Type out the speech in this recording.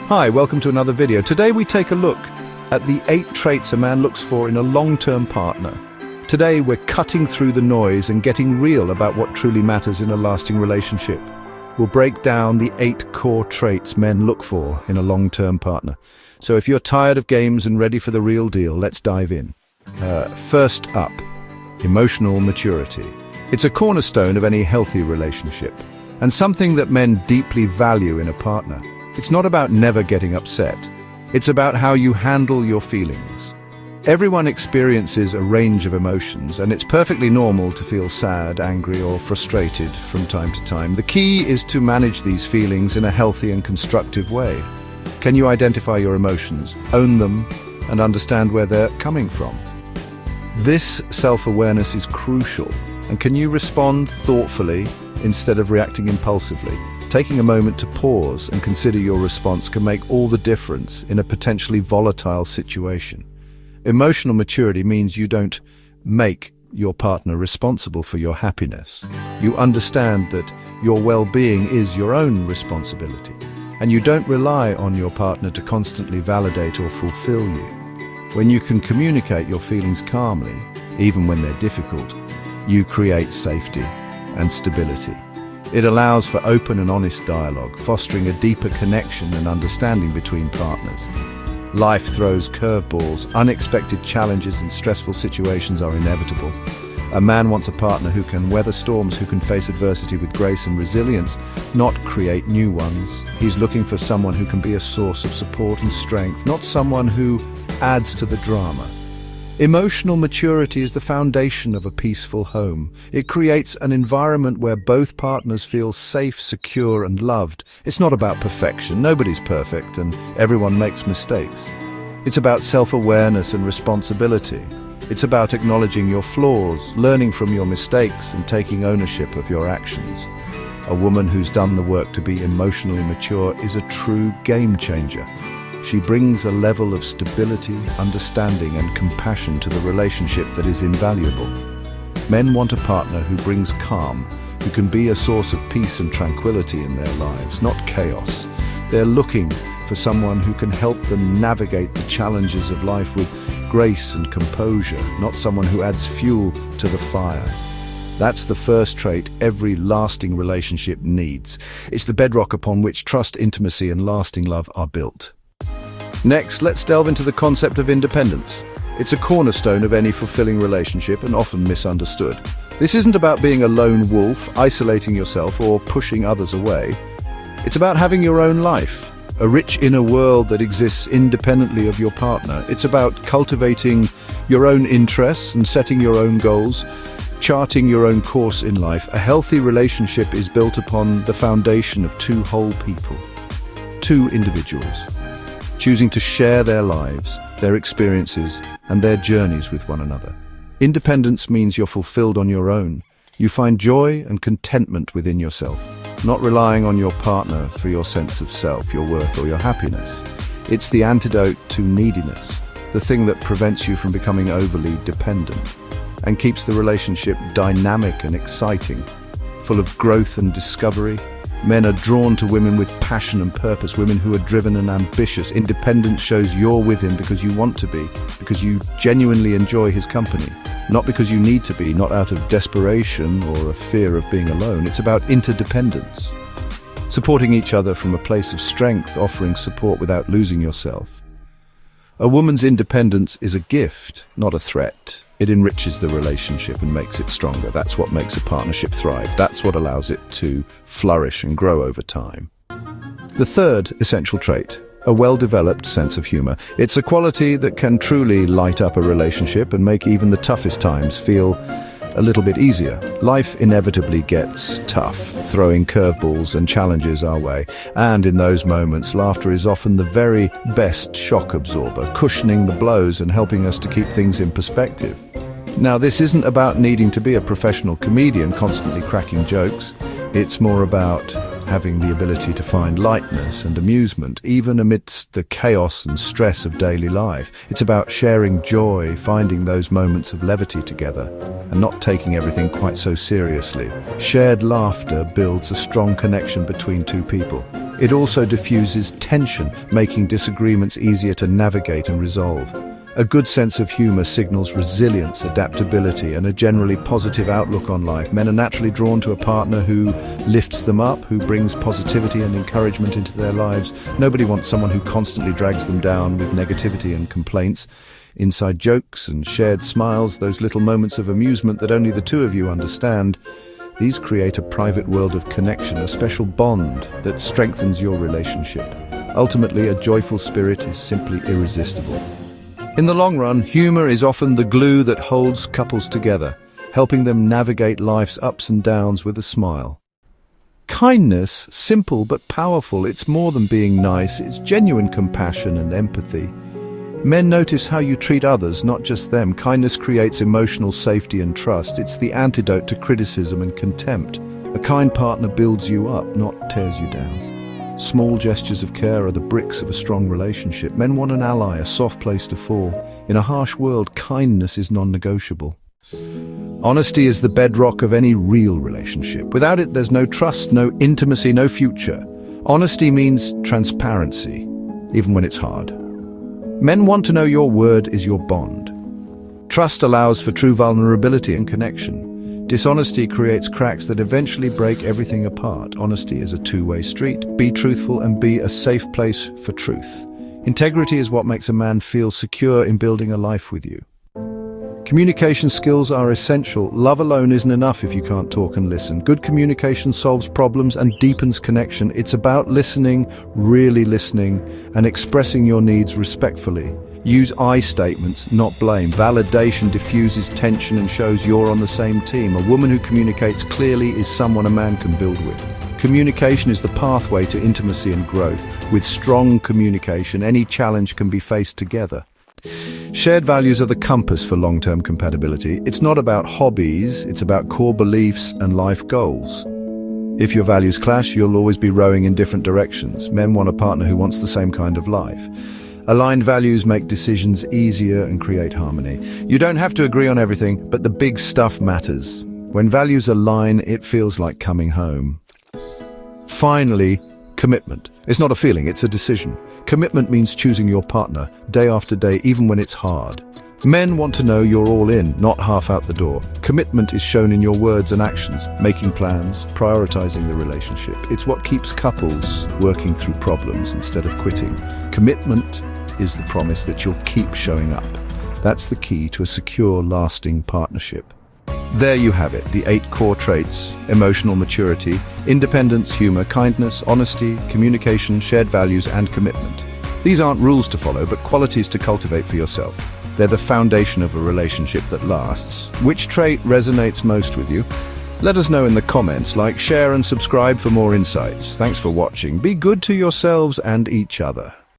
Hi, welcome to another video. Today we take a look at the 8 traits a man looks for in a long-term partner. Today we're cutting through the noise and getting real about what truly matters in a lasting relationship. We'll break down the 8 core traits men look for in a long-term partner. So if you're tired of games and ready for the real deal, let's dive in. First up, emotional maturity. It's a cornerstone of any healthy relationship, and something that men deeply value in a partner. It's not about never getting upset. It's about how you handle your feelings. Everyone experiences a range of emotions, and it's perfectly normal to feel sad, angry, or frustrated from time to time. The key is to manage these feelings in a healthy and constructive way. Can you identify your emotions, own them, and understand where they're coming from? This self-awareness is crucial. And can you respond thoughtfully instead of reacting impulsively? Taking a moment to pause and consider your response can make all the difference in a potentially volatile situation. Emotional maturity means you don't make your partner responsible for your happiness. You understand that your well-being is your own responsibility, and you don't rely on your partner to constantly validate or fulfill you. When you can communicate your feelings calmly, even when they're difficult, you create safety and stability. It allows for open and honest dialogue, fostering a deeper connection and understanding between partners. Life throws curveballs, unexpected challenges and stressful situations are inevitable. A man wants a partner who can weather storms, who can face adversity with grace and resilience, not create new ones. He's looking for someone who can be a source of support and strength, not someone who adds to the drama. Emotional maturity is the foundation of a peaceful home. It creates an environment where both partners feel safe, secure, and loved. It's not about perfection. Nobody's perfect, and everyone makes mistakes. It's about self-awareness and responsibility. It's about acknowledging your flaws, learning from your mistakes, and taking ownership of your actions. A woman who's done the work to be emotionally mature is a true game changer. She brings a level of stability, understanding, and compassion to the relationship that is invaluable. Men want a partner who brings calm, who can be a source of peace and tranquility in their lives, not chaos. They're looking for someone who can help them navigate the challenges of life with grace and composure, not someone who adds fuel to the fire. That's the first trait every lasting relationship needs. It's the bedrock upon which trust, intimacy, and lasting love are built. Next, let's delve into the concept of independence. It's a cornerstone of any fulfilling relationship and often misunderstood. This isn't about being a lone wolf, isolating yourself, or pushing others away. It's about having your own life, a rich inner world that exists independently of your partner. It's about cultivating your own interests and setting your own goals, charting your own course in life. A healthy relationship is built upon the foundation of 2 whole people, 2 individuals, choosing to share their lives, their experiences, and their journeys with one another. Independence means you're fulfilled on your own. You find joy and contentment within yourself, not relying on your partner for your sense of self, your worth, or your happiness. It's the antidote to neediness, the thing that prevents you from becoming overly dependent, and keeps the relationship dynamic and exciting, full of growth and discovery. Men are drawn to women with passion and purpose, women who are driven and ambitious. Independence shows you're with him because you want to be, because you genuinely enjoy his company, not because you need to be, not out of desperation or a fear of being alone. It's about interdependence, supporting each other from a place of strength, offering support without losing yourself. A woman's independence is a gift, not a threat. It enriches the relationship and makes it stronger. That's what makes a partnership thrive. That's what allows it to flourish and grow over time. The third essential trait, a well-developed sense of humor. It's a quality that can truly light up a relationship and make even the toughest times feel a little bit easier. Life inevitably gets tough, throwing curveballs and challenges our way. And in those moments, laughter is often the very best shock absorber, cushioning the blows and helping us to keep things in perspective. Now, this isn't about needing to be a professional comedian constantly cracking jokes. It's more about having the ability to find lightness and amusement, even amidst the chaos and stress of daily life. It's about sharing joy, finding those moments of levity together, and not taking everything quite so seriously. Shared laughter builds a strong connection between 2 people. It also diffuses tension, making disagreements easier to navigate and resolve. A good sense of humor signals resilience, adaptability, and a generally positive outlook on life. Men are naturally drawn to a partner who lifts them up, who brings positivity and encouragement into their lives. Nobody wants someone who constantly drags them down with negativity and complaints. Inside jokes and shared smiles, those little moments of amusement that only the two of you understand, these create a private world of connection, a special bond that strengthens your relationship. Ultimately, a joyful spirit is simply irresistible. In the long run, humor is often the glue that holds couples together, helping them navigate life's ups and downs with a smile. Kindness, simple but powerful, it's more than being nice, it's genuine compassion and empathy. Men notice how you treat others, not just them. Kindness creates emotional safety and trust. It's the antidote to criticism and contempt. A kind partner builds you up, not tears you down. Small gestures of care are the bricks of a strong relationship. Men want an ally, a soft place to fall. In a harsh world, kindness is non-negotiable. Honesty is the bedrock of any real relationship. Without it, there's no trust, no intimacy, no future. Honesty means transparency, even when it's hard. Men want to know your word is your bond. Trust allows for true vulnerability and connection. Dishonesty creates cracks that eventually break everything apart. Honesty is a two-way street. Be truthful and be a safe place for truth. Integrity is what makes a man feel secure in building a life with you. Communication skills are essential. Love alone isn't enough if you can't talk and listen. Good communication solves problems and deepens connection. It's about listening, really listening, and expressing your needs respectfully. Use I statements, not blame. Validation diffuses tension and shows you're on the same team. A woman who communicates clearly is someone a man can build with. Communication is the pathway to intimacy and growth. With strong communication, any challenge can be faced together. Shared values are the compass for long-term compatibility. It's not about hobbies, it's about core beliefs and life goals. If your values clash, you'll always be rowing in different directions. Men want a partner who wants the same kind of life. Aligned values make decisions easier and create harmony. You don't have to agree on everything, but the big stuff matters. When values align, it feels like coming home. Finally, commitment. It's not a feeling, it's a decision. Commitment means choosing your partner, day after day, even when it's hard. Men want to know you're all in, not half out the door. Commitment is shown in your words and actions, making plans, prioritizing the relationship. It's what keeps couples working through problems instead of quitting. Commitment is the promise that you'll keep showing up. That's the key to a secure, lasting partnership. There you have it, the 8 core traits: emotional maturity, independence, humor, kindness, honesty, communication, shared values, and commitment. These aren't rules to follow, but qualities to cultivate for yourself. They're the foundation of a relationship that lasts. Which trait resonates most with you? Let us know in the comments. Like, share, and subscribe for more insights. Thanks for watching. Be good to yourselves and each other.